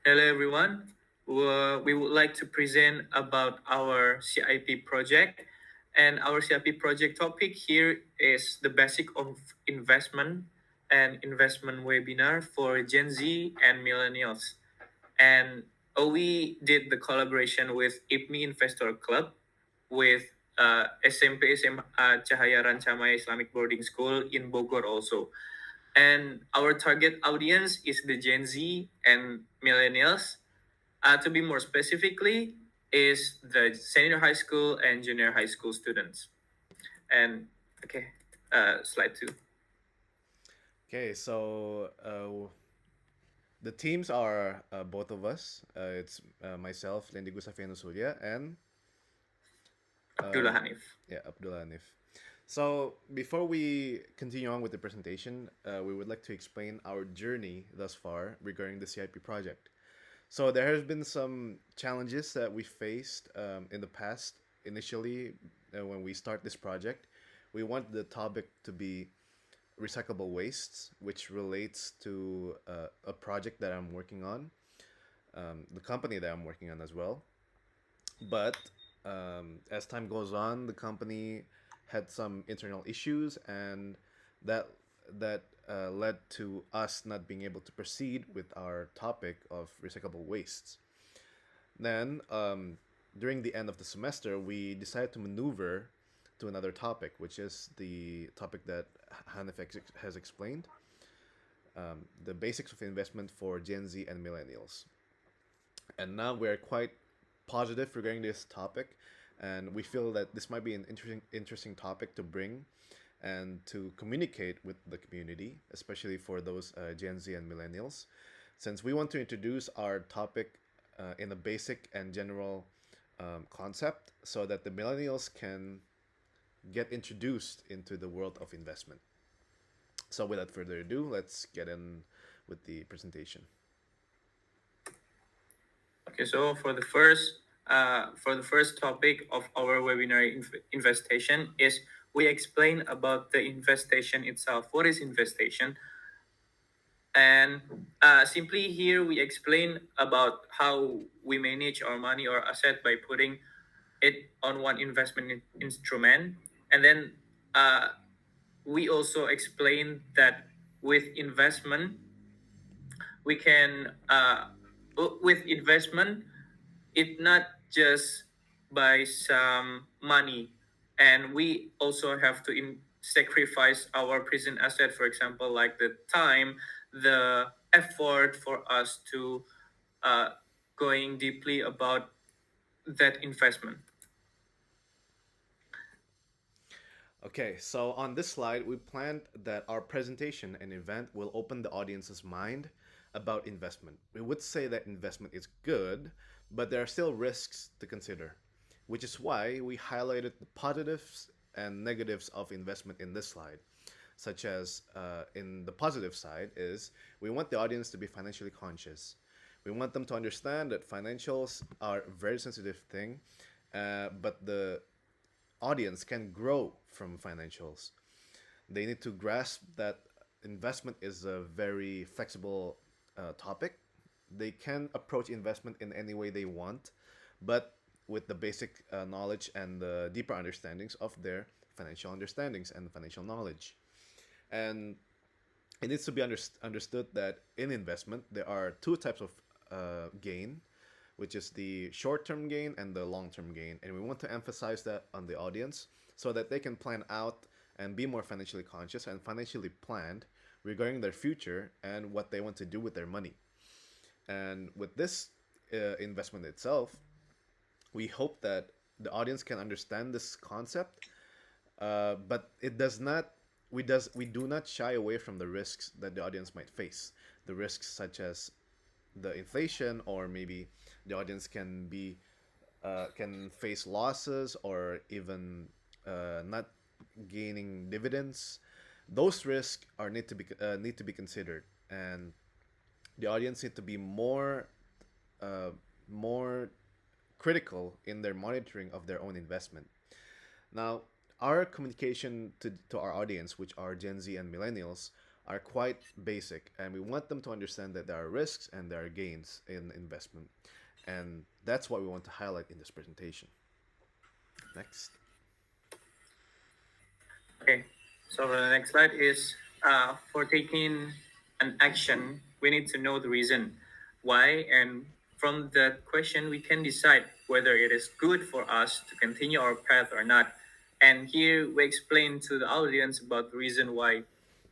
Hello, everyone. We would like to present about our CIP project. And our CIP project topic here is the basic of investment and investment webinar for Gen Z and millennials. And we did the collaboration with IPMI Investor Club with SMP SMA Cahaya Rancamaya Islamic Boarding School in Bogor also. And our target audience is the Gen Z and millennials. To be more specifically, is the senior high school and junior high school students. And okay, slide two. Okay, so the teams are both of us. It's myself, Rendy Surya, and uh, Abdullah Hanif. yeah, Abdullah Hanif. So before we continue on with the presentation, we would like to explain our journey thus far regarding the CIP project. So there has been some challenges that we faced in the past. Initially, when we start this project, we want the topic to be recyclable wastes, which relates to a project that I'm working on, the company that I'm working on as well. But as time goes on, the company had some internal issues, and that that led to us not being able to proceed with our topic of recyclable wastes. Then, during the end of the semester, we decided to maneuver to another topic, which is the topic that Hanif has explained, the basics of investment for Gen Z and millennials. And now we're quite positive regarding this topic, and we feel that this might be an interesting topic to bring and to communicate with the community, especially for those Gen Z and millennials, since we want to introduce our topic in a basic and general concept so that the millennials can get introduced into the world of investment. So, without further ado, let's get in with the presentation. Okay, so for the first topic of our webinar investation is we explain about the investation itself. What is investation? And simply here we explain about how we manage our money or asset by putting it on one investment instrument. And then uh, we also explain that with investment, we can, with investment, it not just by some money, and we also have to sacrifice our present asset, for example, like the time, the effort for us to uh, going deeply about that investment. Okay, so on this slide, we planned that our presentation and event will open the audience's mind about investment. We would say that investment is good, but there are still risks to consider, which is why we highlighted the positives and negatives of investment in this slide. Such as in the positive side, is we want the audience to be financially conscious. We want them to understand that financials are a very sensitive thing, but the audience can grow from financials. They need to grasp that investment is a very flexible topic. They can approach investment in any way they want, but with the basic knowledge and the deeper understandings of their financial understandings and financial knowledge. And it needs to be understood that in investment, there are two types of gain, which is the short term gain and the long term gain. And we want to emphasize that on the audience so that they can plan out and be more financially conscious and financially planned regarding their future and what they want to do with their money. And with this investment itself, we hope that the audience can understand this concept, but it does not. We do not shy away from the risks that the audience might face. The risks such as the inflation, or maybe the audience can face losses or even not gaining dividends. Those risks are need to be considered, and the audience need to be uh, more critical in their monitoring of their own investment. Now, our communication to our audience, which are Gen Z and millennials, are quite basic, and we want them to understand that there are risks and there are gains in investment. And that's what we want to highlight in this presentation. Next. Okay, so the next slide is for taking an action, we need to know the reason why, and from that question, we can decide whether it is good for us to continue our path or not. And here we explain to the audience about the reason why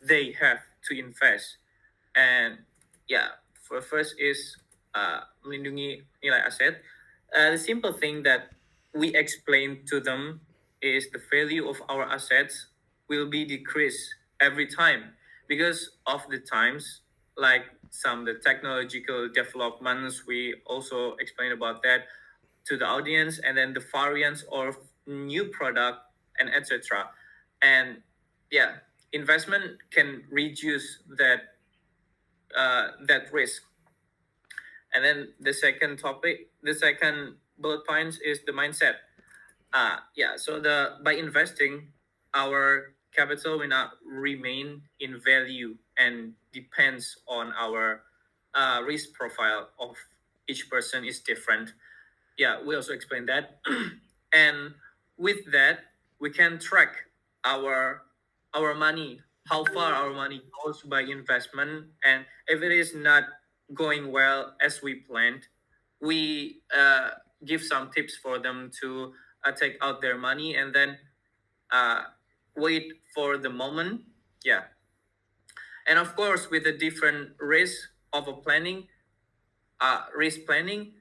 they have to invest. And yeah, for first is melindungi nilai aset. The simple thing that we explain to them is the value of our assets will be decreased every time because of the times, like some the technological developments. We also explain about that to the audience, and then the variants of new product and etc. And yeah, investment can reduce that risk. And then the second bullet point is the mindset. Yeah, so the by investing, our capital will not remain in value and depends on our risk profile of each person is different. Yeah, we also explained that. And with that, we can track our our money, how far our money goes by investment, and if it is not going well as we planned, we give some tips for them to take out their money and then uh, wait for the moment. Yeah, and of course, with the different risk of a risk planning,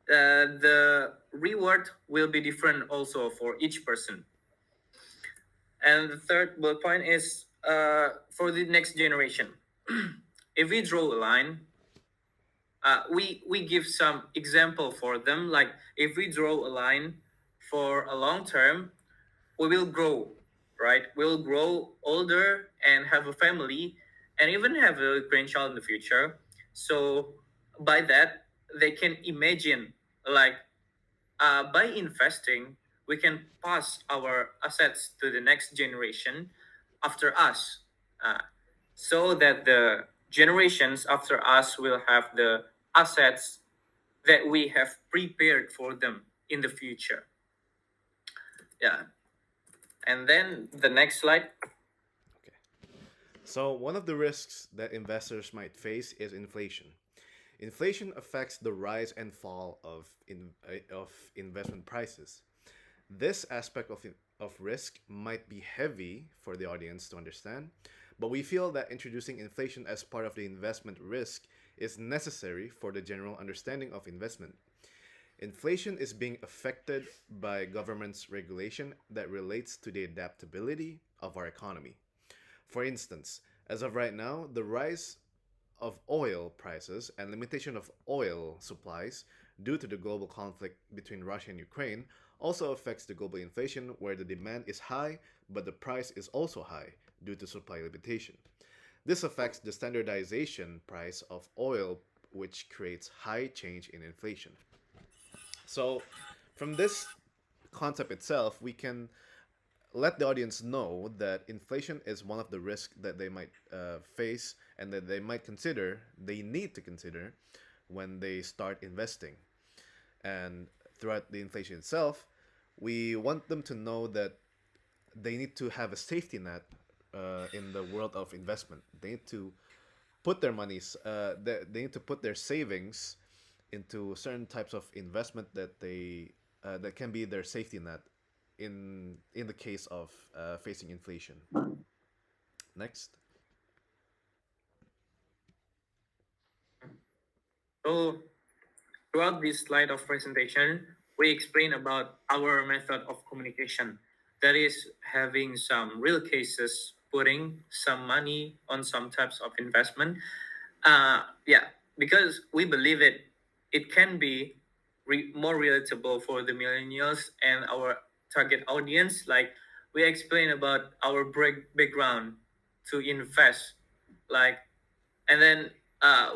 the reward will be different also for each person. And the third bullet point is for the next generation. If we draw a line, we give some example for them. Like if we draw a line for a long term, we will grow, right? We'll grow older and have a family, and even have a grandchild in the future. So by that, they can imagine like by investing, we can pass our assets to the next generation after us, uh, so that the generations after us will have the assets that we have prepared for them in the future. Yeah. And then the next slide. Okay. So, one of the risks that investors might face is inflation. Inflation affects the rise and fall of investment prices. This aspect of risk might be heavy for the audience to understand, but we feel that introducing inflation as part of the investment risk is necessary for the general understanding of investment. Inflation is being affected by government's regulation that relates to the adaptability of our economy. For instance, as of right now, the rise of oil prices and limitation of oil supplies due to the global conflict between Russia and Ukraine also affects the global inflation where the demand is high but the price is also high due to supply limitation. This affects the standardization price of oil which creates high change in inflation. So from this concept itself, we can let the audience know that inflation is one of the risks that they might face and that they need to consider when they start investing. And throughout the inflation itself, we want them to know that they need to have a safety net in the world of investment. They need to put their monies, they need to put their savings into certain types of investment that can be their safety net in the case of facing inflation. Next. So throughout this slide of presentation, we explain about our method of communication. That is having some real cases, putting some money on some types of investment. Yeah, because we believe it can be more relatable for the millennials and our target audience. Like we explain about our background to invest, like, and then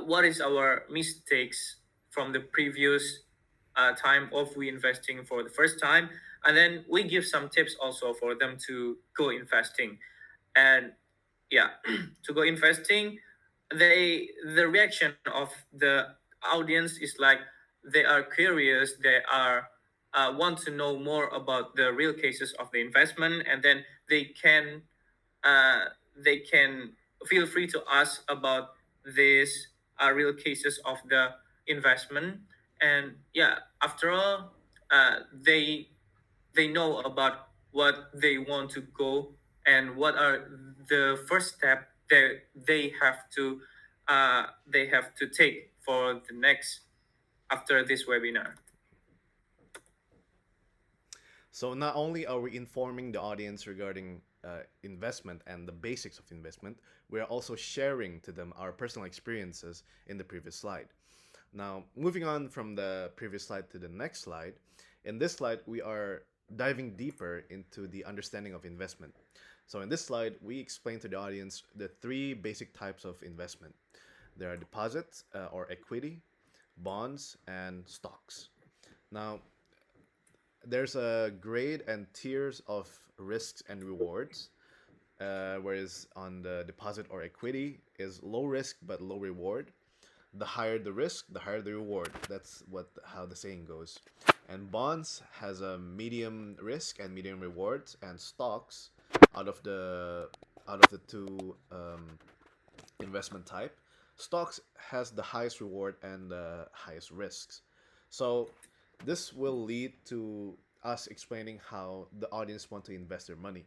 what is our mistakes from the previous time of we investing for the first time, and then we give some tips also for them to go investing. And yeah, to go investing, the reaction of the audience is like they are curious, they are want to know more about the real cases of the investment, and then uh, they can feel free to ask about these real cases of the investment. And yeah, after all, they know about what they want to go, and what are the first step that they have to take for the next after this webinar. So not only are we informing the audience regarding investment and the basics of investment, we are also sharing to them our personal experiences in the previous slide. Now, moving on from the previous slide to the next slide, in this slide we are diving deeper into the understanding of investment. So in this slide, we explain to the audience the three basic types of investment. There are deposits or equity, bonds, and stocks. Now, there's a grade and tiers of risks and rewards. Whereas on the deposit or equity is low risk but low reward. The higher the risk, the higher the reward. That's what how the saying goes. And bonds has a medium risk and medium rewards, and stocks out of the two investment type, stocks has the highest reward and the highest risks. So this will lead to us explaining how the audience want to invest their money.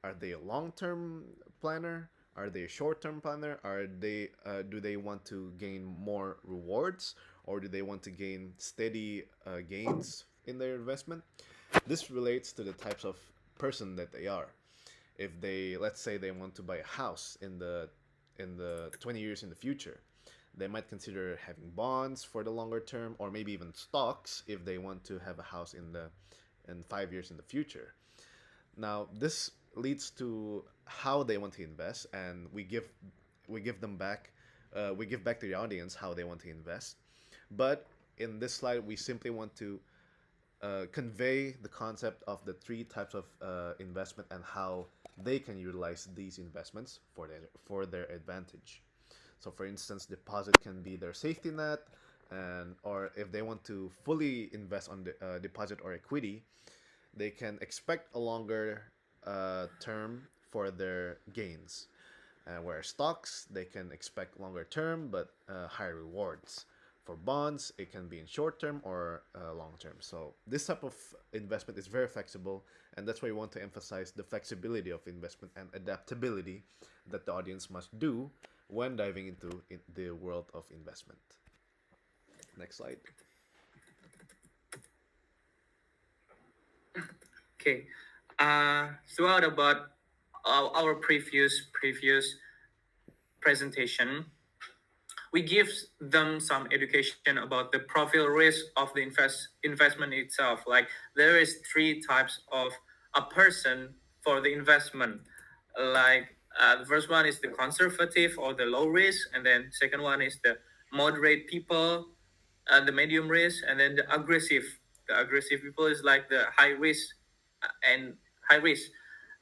Are they a long-term planner? Are they a short-term planner? Are they do they want to gain more rewards, or do they want to gain steady gains in their investment? This relates to the types of person that they are. If they, let's say they want to buy a house in the 20 years in the future, they might consider having bonds for the longer term, or maybe even stocks if they want to have a house in 5 years in the future. Now this leads to how they want to invest, and we give them back we give back to the audience how they want to invest. But in this slide, we simply want to convey the concept of the three types of investment and how they can utilize these investments for their advantage. So, for instance, deposit can be their safety net, and or if they want to fully invest on the deposit or equity, they can expect a longer term for their gains. Where stocks, they can expect longer term but higher rewards. For bonds, it can be in short term or long term. So this type of investment is very flexible, and that's why we want to emphasize the flexibility of investment and adaptability that the audience must do when diving into the world of investment. Next slide. Okay. Throughout about our previous presentation, we give them some education about the profile risk of the investment itself. Like there is three types of a person for the investment. Like the first one is the conservative or the low risk, and then second one is the moderate people, the medium risk, and then the aggressive. The aggressive people is like the high risk and high risk.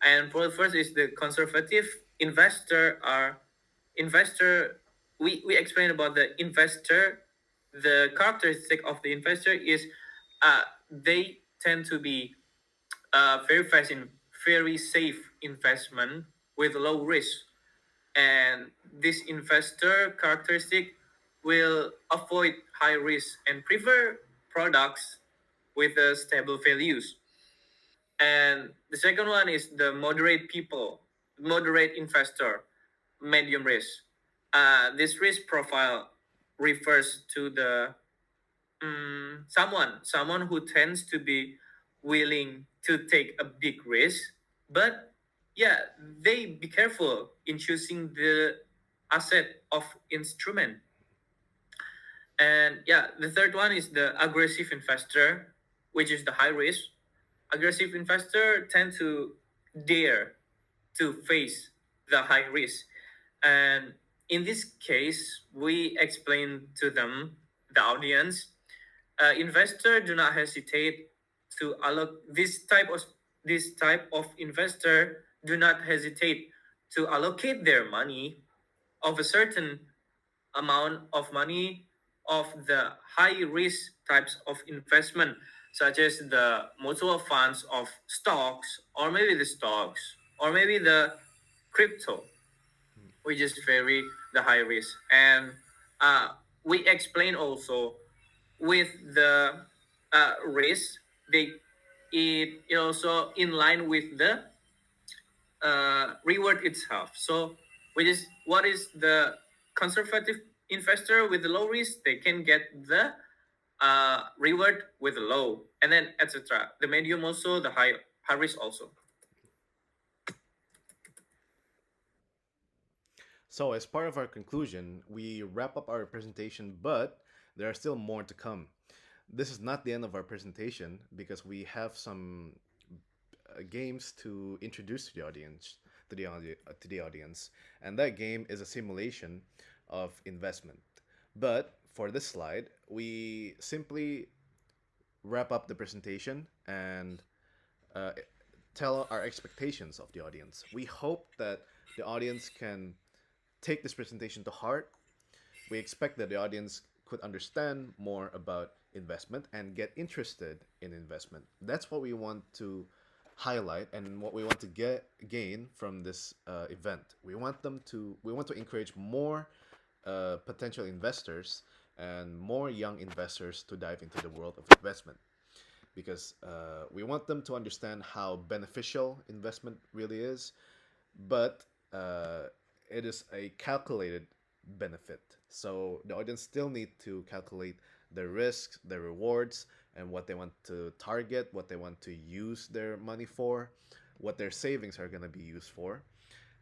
And for the first is the conservative investor are investor. We explained about the investor. The characteristic of the investor is they tend to be very fast in very safe investment with low risk, and this investor characteristic will avoid high risk and prefer products with stable values. And the second one is the moderate people, moderate investor, medium risk. This risk profile refers to the someone who tends to be willing to take a big risk, but yeah, they be careful in choosing the asset of instrument. And yeah, the third one is the aggressive investor, which is the high risk. Aggressive investor tend to dare to face the high risk. And in this case, we explain to them, the audience, investor do not hesitate to allocate this type of investor do not hesitate to allocate their money of a certain amount of money of the high risk types of investment, such as the mutual funds of stocks, or maybe the stocks, or maybe the crypto, which is very the high risk. And uh, we explain also with the risk, they it also in line with the reward itself. So, which is what is the conservative investor with the low risk, they can get the reward with the low, and then etc. The medium also, the high risk also. So, as part of our conclusion, we wrap up our presentation, but there are still more to come. This is not the end of our presentation because we have some games to introduce to the audience, to the audience, and that game is a simulation of investment. But for this slide, we simply wrap up the presentation and uh, tell our expectations of the audience. We hope that the audience can take this presentation to heart. We expect that the audience could understand more about investment and get interested in investment. That's what we want to highlight and what we want to gain from this event. We want to encourage more potential investors and more young investors to dive into the world of investment because we want them to understand how beneficial investment really is, but it is a calculated benefit. So the audience still need to calculate the risks, the rewards, and what they want to target, what they want to use their money for, what their savings are going to be used for.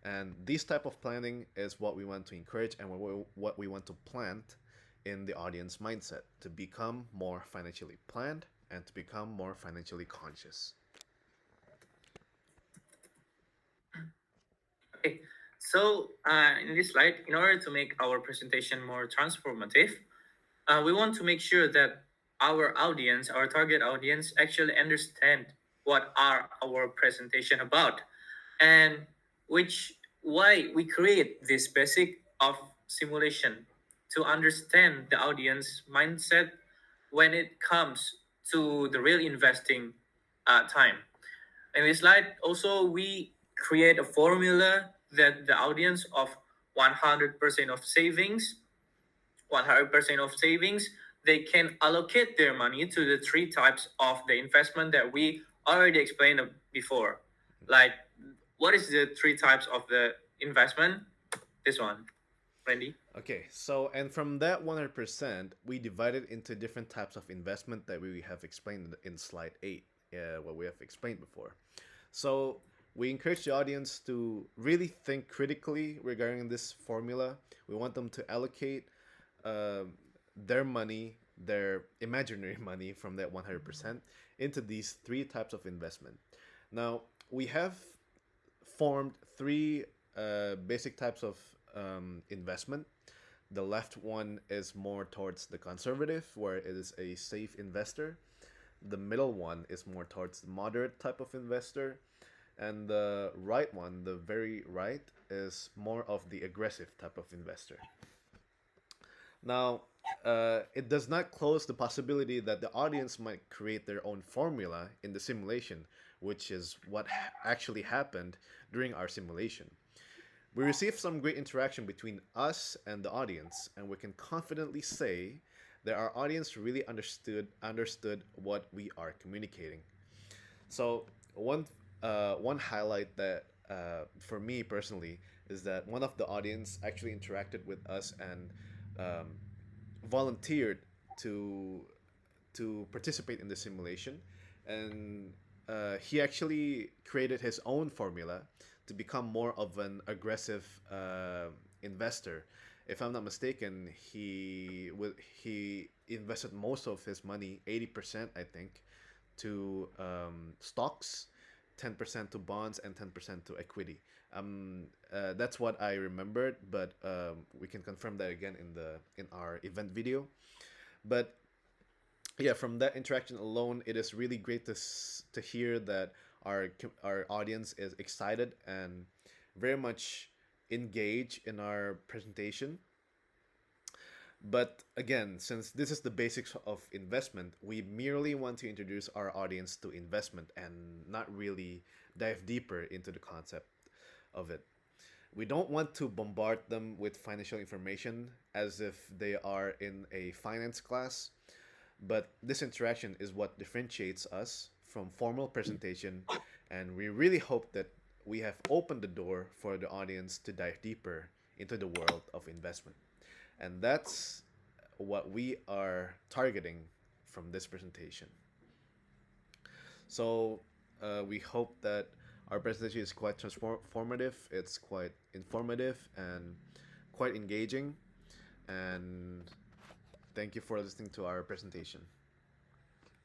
And this type of planning is what we want to encourage and what we want to plant in the audience mindset to become more financially planned and to become more financially conscious. Okay, so in this slide, in order to make our presentation more transformative, we want to make sure that our audience, our target audience, actually understand what are our presentation about, and which why we create this basic of simulation to understand the audience mindset when it comes to the real investing time. In this slide, also we create a formula that the audience of 100% of savings 100% of savings, they can allocate their money to the three types of the investment that we already explained before. Like, what is the three types of the investment? This one, Randy. Okay, so and from that 100%, we divided into different types of investment that we have explained in slide 8, what we have explained before. So we encourage the audience to really think critically regarding this formula. We want them to allocate their money, their imaginary money from that 100% into these three types of investment. Now, we have formed three basic types of investment. The left one is more towards the conservative, where it is a safe investor. The middle one is more towards the moderate type of investor. And the right one, the very right, is more of the aggressive type of investor. Now, it does not close the possibility that the audience might create their own formula in the simulation, which is what actually happened during our simulation. We received some great interaction between us and the audience, and we can confidently say that our audience really understood what we are communicating. So one highlight that for me personally is that one of the audience actually interacted with us and um, volunteered to participate in the simulation, and he actually created his own formula to become more of an aggressive investor. If I'm not mistaken, he invested most of his money, 80%, I think, to stocks, 10% to bonds, and 10% to equity. That's what I remembered, but we can confirm that again in our event video. But yeah, from that interaction alone, it is really great to hear that our audience is excited and very much engage in our presentation. But again, since this is the basics of investment, we merely want to introduce our audience to investment and not really dive deeper into the concept of it. We don't want to bombard them with financial information as if they are in a finance class, but this interaction is what differentiates us from formal presentation, and we really hope that we have opened the door for the audience to dive deeper into the world of investment. And that's what we are targeting from this presentation. So we hope that our presentation is quite transformative, it's quite informative, and quite engaging. And thank you for listening to our presentation.